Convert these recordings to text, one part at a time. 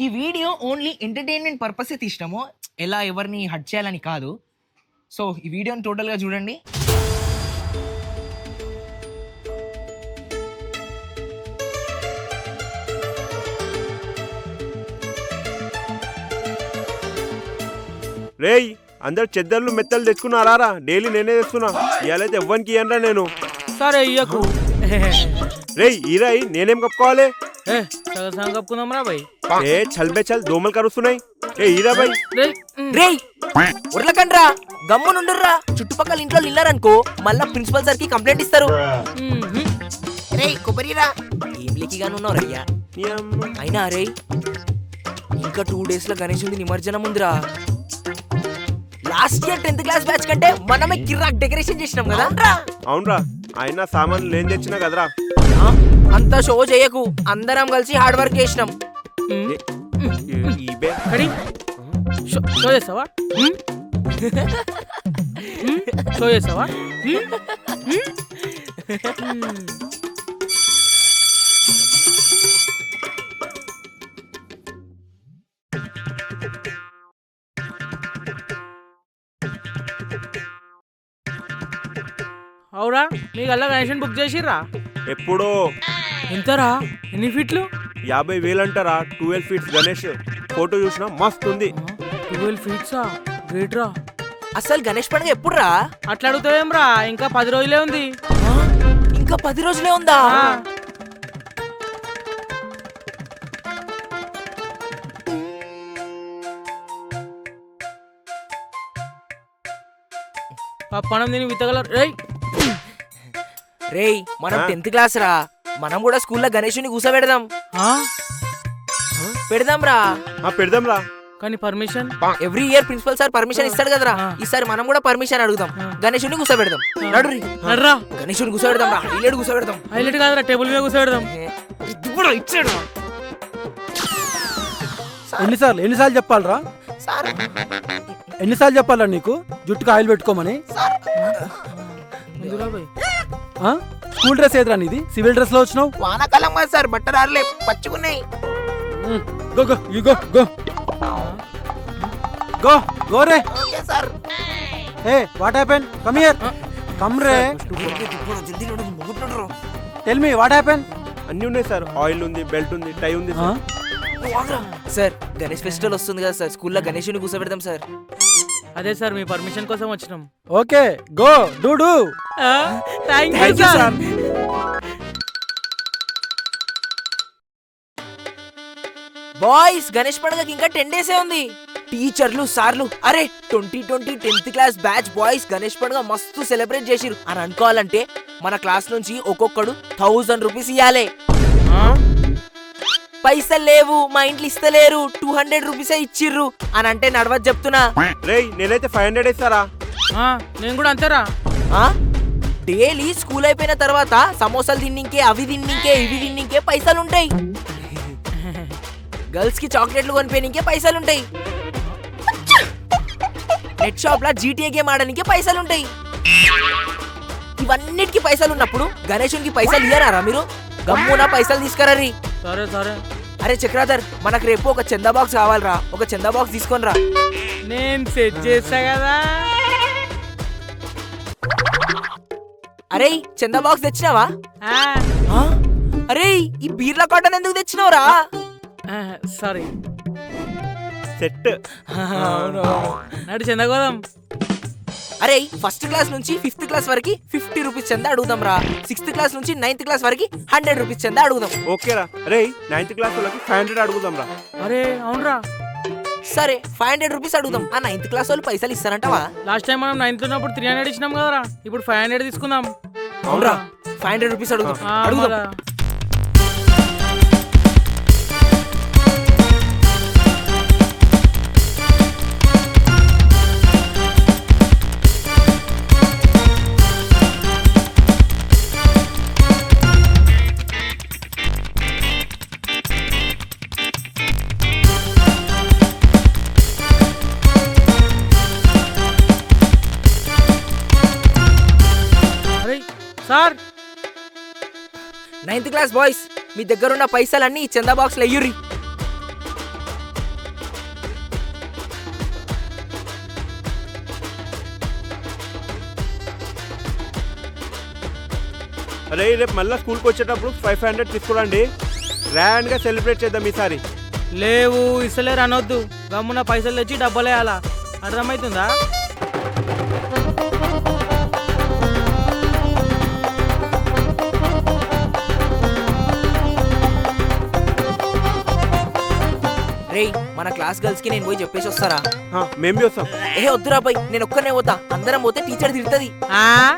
ఈ video only entertainment పర్పసే తీసినాము, ఎలా ఎవరిని హట్ చేయాలని కాదు. సో ఈ వీడియోని టోటల్గా చూడండి. రేయ్ అందరు చెద్దర్లు మెత్తలు తెచ్చుకున్నారా? డైలీ నేనే తెస్తున్నా, ఇవాళైతే ఎవ్వరికి ఇయ్యనరా నేను. సరే ఇయ్యకు. రేయ్ ఈరాయి నేనేం కప్పుకోవాలి? సగం కప్పుకుందాం రా బాయ్. ఏ చల్బే చల్ దోమలు కరుస్తున్నాయి. ఏ ఈరా బాయ్. రేయ్ ఉర్లకండ్రా, గమ్మునుండుర్రా. చుట్టుపక్కల ఇంట్లో ఇల్లారనుకో మళ్ళా ప్రిన్సిపల్ సార్ కి కంప్లైంట్ ఇస్తారు. రేయ్ కొబ్బరిరా, ఏం లెక్కిగాను ఉన్నావు రయ్యా. అయినా రే ఇంకా 2 days లో గణేశుడి నిమజ్జనం ఉందిరా. Last year 10th class batch కంటే మనమే కిరాక్ డెకరేషన్ చేసినాం కదా. అవునరా, అయినా సామాన్లు లేని తెచ్చినా కదరా. అంతా షో చేయకు, అందరం కలిసి హార్డ్ వర్క్ చేసినాం. షో చేస్తావా? షో చేస్తావా? అవురా, మీకు అలా గణేషన్ బుక్ చేసిర్రా? ఎప్పుడో. ఎంతరా? ఎన్ని ఫీట్లు? 50,000 అంటారా. 12 feet గణేష్. ఫోటో చూసినా మస్తు ఉంది. 12 feet గ్రేట్ రా. అసలు గణేష్ పండుగ ఎప్పుడు రా? అట్లా అడుగుతావేం రా, ఇంకా 10 రోజులే ఉంది. ఇంకా 10 రోజులే ఉందా? పనం దీన్ని విత్తగలరు. రేయ్ మనం 10th క్లాస్ రా, మనం కూడా స్కూల్లో గణేశుని కూసబెడదాం. పెడదాం రా. పెడదాం రా. కానీ permission every year principal sir permission ఇస్తాడు కదరా. ఈసారి మనం కూడా పర్మిషన్ అడుగుదాం, గణేశుని కూసబెడదాం. నడు గణేశుని కూసబెడదాం రా. హైలైట్ కూసబెడదాం. హైలైట్ కాదురా, టేబుల్ మీద కూసబెడదాం. ఇచ్చాడు. ఎన్నిసార్లు చెప్పాలరా? ఎన్నిసార్లు చెప్పాలా నీకు జుట్టుకు ఆయిల్ పెట్టుకోమని? స్కూల్ డ్రెస్ ఏదిరా నీది? సివిల్ డ్రెస్ లో వచ్చినావు. వానాకాలం కదా సార్, బట్టలు ఆరలే పచ్చుకున్నాయి. Go go you go go go go రే. Okay sir. ఏ what happen? Come here. Come రే. Tell me what happen? అన్ని ఉన్నాయి సార్. ఆయిల్ ఉంది, బెల్ట్ ఉంది, టై ఉంది. సార్ గణేష్ ఫెస్టివల్ వస్తుంది కదా సార్, స్కూల్లో గణేశుని కూర్చోబెడతాం సార్. అదే సార్, మీ పర్మిషన్ కోసం వచ్చినాం. Okay go do do. Thank you sir. Boys Ganesh పండుగకి ఇంకా 10 days ఉంది. టీచర్లు సార్లు అరే 2020 10th class batch boys Ganesh పండుగ మస్తు సెలబ్రేట్ చేసిరు అని అనుకోవాలంటే మన క్లాస్ నుంచి ఒక్కొక్కడు 1000 రూపీస్ ఇవ్వాలి. పైసలు లేవు, మా ఇంట్లో ఇస్తలేరు, 200 రూపీసే ఇచ్చిర్రు అని అంటే నడవద్దు చెప్తున్నా. రేయ్ నేనైతే 500 ఇస్తారా. నేను కూడా అంతేరా. డైలీ స్కూల్ అయిపోయిన తర్వాత సమోసాలు తిన్నింకే, అవి తిన్నింకే, ఇవి తిన్నింకే పైసలు ఉంటాయి. గర్ల్స్ కి చాక్లెట్లు కొనిపోయినికే పైసలు ఉంటాయి. నెట్ షాప్ లా GTA గేమ్ ఆడడానికి పైసలు ఉంటాయి. ఇవన్నిటికి పైసలు ఉన్నప్పుడు గణేశునికి పైసలు ఇయ్యరారా మీరు? గమ్మున పైసలు తీసుకురారి. సరే సరే. అరే చక్రాధర్, మనకు రేపు ఒక చందా బాక్స్ కావాలరా, ఒక చందా బాక్స్ తీసుకొని రా. నేను సెట్ చేస్తా కదా. అరే చందా బాక్స్ తెచ్చినావా? అరే ఈ బీర్ల కాటన్ ఎందుకు తెచ్చినావురా? సారీ. సెట్. నాడు చందగోదాం. అరే ఫస్ట్ క్లాస్ నుంచి 5th క్లాస్ వరకు 50 రూపీస్ చందా అడుగుదాం రా. 6th క్లాస్ నుంచి 9th క్లాస్ వరకు 100 రూపీస్ చందా అడుగుదాం. ఓకేరా. రే 9th క్లాస్ వాళ్ళకి 500 అడుగుదాం రా. అరే అవునరా. సరే 500 రూపీస్ అడుగుదాం. ఆ 9th క్లాస్ వాళ్ళు పైసలు ఇస్తారంటావా? లాస్ట్ టైం మనం 9th ఉన్నప్పుడు 300 ఇచ్చినాం కదరా, ఇప్పుడు 500 తీసుకుందాం. అవునరా, 500 రూపీస్ అడుగుదాం. అడుగుదాం. సార్ 9th క్లాస్ బాయ్స్, మీ దగ్గర ఉన్న పైసలన్నీ ఈ చందా బాక్స్ లో ఎయ్యుర్రి. అరే రేపు మళ్ళీ స్కూల్కి వచ్చేటప్పుడు 500 తీసుకురండి. గ్రాండ్గా సెలబ్రేట్ చేద్దాం ఈసారి. లేవు ఇస్తలేరు అనొద్దు, గమ్మున పైసలు తెచ్చి డబ్బలేయాలా, అర్థమవుతుందా? రేయ్ మన క్లాస్ గర్ల్స్ కి నేను పోయి చెప్పేసి వస్తారా? మేము బి వస్తాం. వద్దురా బాయ్, నేను ఒక్కనే పోతా, అందరం పోతే టీచర్ తిడుతుంది.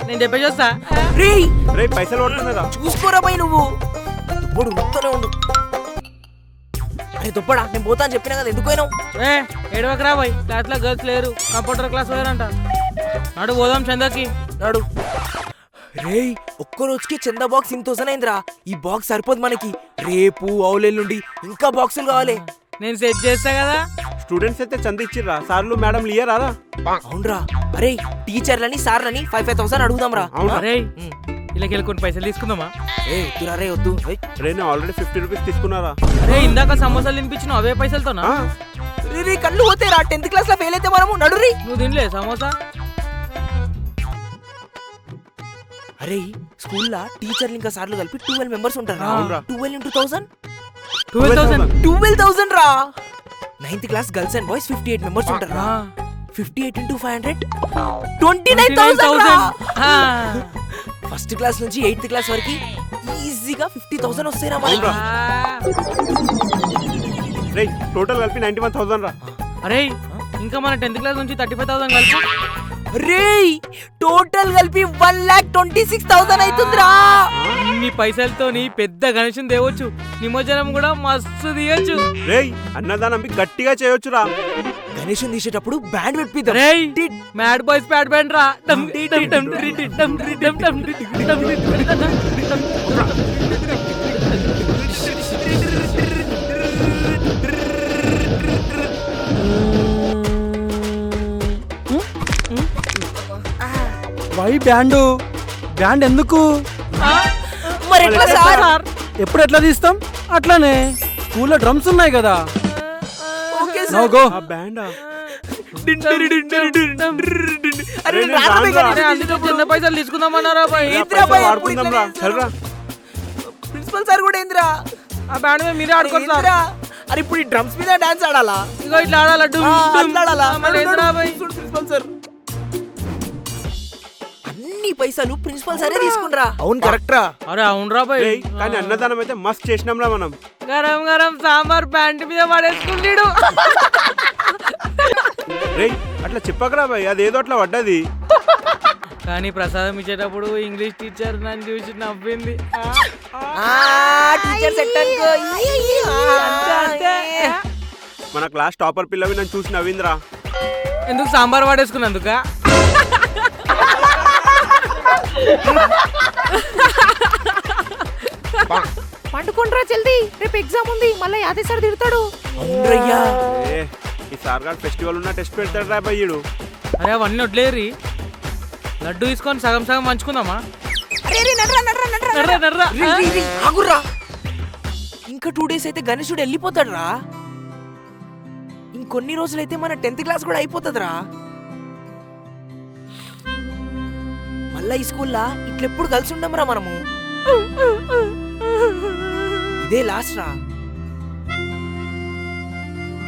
నేను చెప్పేసి వస్తా. రేయ్ రే పైసలు పడుతున్నారా? చూసుకోరా బాయ్, నువ్వు దుబ్బడు ఉరుకుతూనే ఉండు. అరే దుబ్బడా, నేను పోతా అని చెప్పినా కదా, ఎందుకు పోయినావు? ఏడవకరా బాయ్, క్లాస్ లో గర్ల్స్ లేరు, కంప్యూటర్ క్లాస్ పోయారంట. నాడు పోదాం చందాకి. నాడు రేయ్ ఒక్క రోజుకి చందా బాక్స్ 1000 అయిందిరా. ఈ బాక్స్ సరిపోదు మనకి, రేపు అవులెల్లుండి ఇంకా బాక్సులు కావాలి. నేను సెట్ చేస్తా కదా. స్టూడెంట్స్ అయితే చంద ఇచ్చిర్రా, సార్లు మేడం ఇయ్యరా? అవునరా. అరే టీచర్లని సార్లని 5,000 అడుగుదాం రా. అరే ఇలాకి వెళ్ళి పైసలు తీసుకుందామా? వద్దురా రే వద్దు. రే నేను ఆల్రెడీ 50 రూపీస్ తీసుకున్నారా? అరే ఇందాక సమోసాలు తినిపించిన అవే పైసలతోనా? రే కళ్ళు పోతే రా, 10th క్లాస్ లో ఫెయిల్ అయితే మనము నడురి. నువ్వు తినలే సమోసా? అరే స్కూల్లో టీచర్లు ఇంకా సార్లు కలిపి 12 మెంబర్స్ ఉంటారు. 12 into 1000 12,000 రా. 9th class girls and boys 58 members ఉంటారు. 58 into 500 29,000. ఫస్ట్ క్లాస్ నుంచి 8th క్లాస్ వరకు ఈజీగా 50,000 వస్తాయి రా మనకి. రే టోటల్ కలిపి 91,000 రా. అరే ఇంకా మన 10th క్లాస్ నుంచి 35,000 కలిపి రేయ్ టోటల్ కలిపి 1,26,000 అవుతుందిరా. ఇన్ని పైసలతోని పెద్ద గణేశం తేవచ్చు, నిమజ్జనం కూడా మస్తు తీయచ్చు. రేయ్ అన్నదానం గట్టిగా చేయొచ్చురా. గణేశం తీసేటప్పుడు బ్యాండ్ పెట్టిద్దాం. రేయ్ మ్యాడ్ బాయ్స్ ప్యాడ్ బ్యాండ్ రా. వై బ్యాండ్ ఎందుకు? మరి ఎట్లా సార్? ఎప్పుడు ఎట్లా తీస్తాం అట్లానే, స్కూల్లో డ్రమ్స్ ఉన్నాయి కదా. Okay no go. ఆ బ్యాండా? అరే నేను రాను రా. అందుకే చిన్న పైసలు తీసుకుందామన్నారా బాయ్? ఆడుకుందాం రా, చల్రా. ప్రిన్సిపల్ సార్ కూడా ఏందిరా ఆ బ్యాండ్ మీద మీరే ఆడుకోవచ్చు. అరే ఇప్పుడు ఈ డ్రమ్స్ మీద డాన్స్ ఆడాలా? ఇగో ఇట్లా ఆడాలా? ప్రిన్సిపల్ సార్ అన్ని పైసలు ప్రిన్సిపల్ సరే తీసుకుంటరా. అవును కరెక్ట్ రా. అరే అవునరా బాయ్, రేయ్ కానీ అన్నదానం అయితే మస్త్ చేసినాం రా మనం. గరం గరం సాంబార్ ప్యాంట్ మీద పడేసుకుంటాడు. రేయ్ అట్లా చెప్పకరా బాయ్, అదేదో అట్లా పడ్డది. కానీ ప్రసాదం ఇచ్చేటప్పుడు ఇంగ్లీష్ టీచర్ నన్ను చూసి నవ్వింది. టీచర్ సెట్ అనుకో. మన క్లాస్ టాపర్ పిల్లవి నన్ను చూసి నవ్విందిరా. ఎందుకు సాంబార్ పడేసుకున్నందుక? పండుకుంట్రా జల్దీ, రేపు ఎగ్జామ్ ఉంది, మళ్ళీ యాదే సార్ తిడతాడు. ఈ సార్గాడ్ ఫెస్టివల్ ఉన్న టెస్ట్ పెడతాడు రా బయ్యుడు. అరే అవన్నీ వడ్లేరి, లడ్డు తీసుకొని సగం సగం పంచుకుందామా? ఆగుర్రా, ఇంకా 2 days అయితే గణేశుడు వెళ్ళిపోతాడు రా. ఇంకొన్ని రోజులైతే మన 10th క్లాస్ కూడా అయిపోతుంది రా. మళ్ళా ఈ స్కూల్లో ఇట్లెప్పుడు కలిసి ఉండం రా మనము. ఇదే లాస్ట్ రా,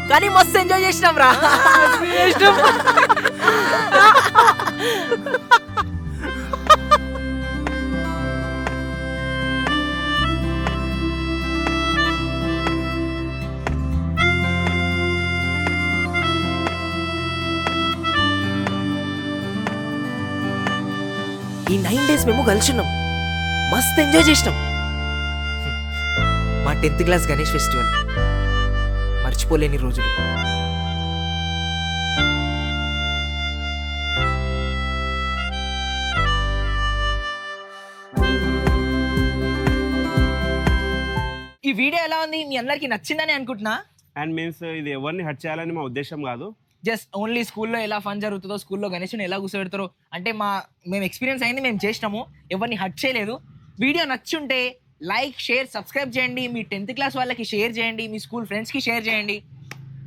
కానీ మస్తు ఎంజాయ్ చేసినాం రా. ఈ 9 days మేము కలిసి ఉన్నాం, మస్తు ఎంజాయ్ చేసినాం. మా 10th క్లాస్ గణేష్ ఫెస్టివల్ మర్చిపోలేని రోజులు. ఈ వీడియో ఎలా ఉంది, మీ అందరికి నచ్చిందని అనుకుంటున్నా. అండ్ మీన్స్ ఇది ఎవరిని హర్ట్ చేయాలని మా ఉద్దేశం కాదు. జస్ట్ ఓన్లీ స్కూల్లో ఎలా ఫన్ జరుగుతుందో, స్కూల్లో గణేష్ని ఎలా కూర్చోబెడతారో అంటే మేము ఎక్స్పీరియన్స్ అయింది, మేము చేసినాము, ఎవరిని హర్ట్ చేయలేదు. వీడియో నచ్చుంటే లైక్, షేర్, సబ్స్క్రైబ్ చేయండి. మీ 10th క్లాస్ వాళ్ళకి షేర్ చేయండి, మీ స్కూల్ ఫ్రెండ్స్కి షేర్ చేయండి.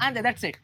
అంతే, దట్స్ ఇట్.